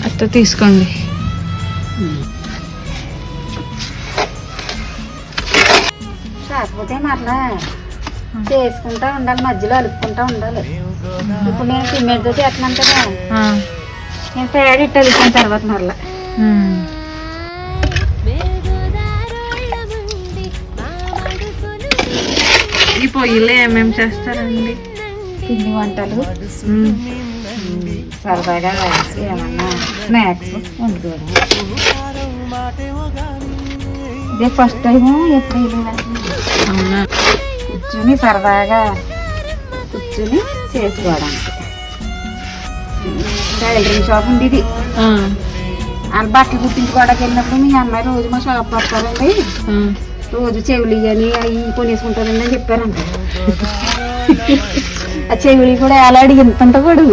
అత్త తీసుకోండి. కాకపోతే మరలా చేసుకుంటా ఉండాలి, మధ్యలో అలుపుకుంటా ఉండాలి. ఇప్పుడు నేను సిమెంట్తో చేస్తున్నాను కదా, నేను పేడ ఇట్టు అలుపుకున్న తర్వాత మరలా ఈ పొయ్యిలో ఏమేమి చేస్తారండి? పిండి వంటలు, సరదాగా ఏమన్నా స్నాక్స్ వండుకోవడం. ఇదే ఫస్ట్ టైం ఎప్పుడు అవునా? కూర్చుని సరదాగా కూర్చుని చేసుకోవడానికి. టైలరింగ్ షాప్ ఉండేది, వాళ్ళు బట్టలు కుట్టించుకోవడానికి వెళ్ళినప్పుడు మీ అమ్మాయి రోజు మా షాప్ వస్తారండి, రోజు చెవులు అని అవి కొనేసుకుంటారండి అని చెప్పారంట. ఆ చెవులు కూడా ఎలా అడిగి ఎంత కూడా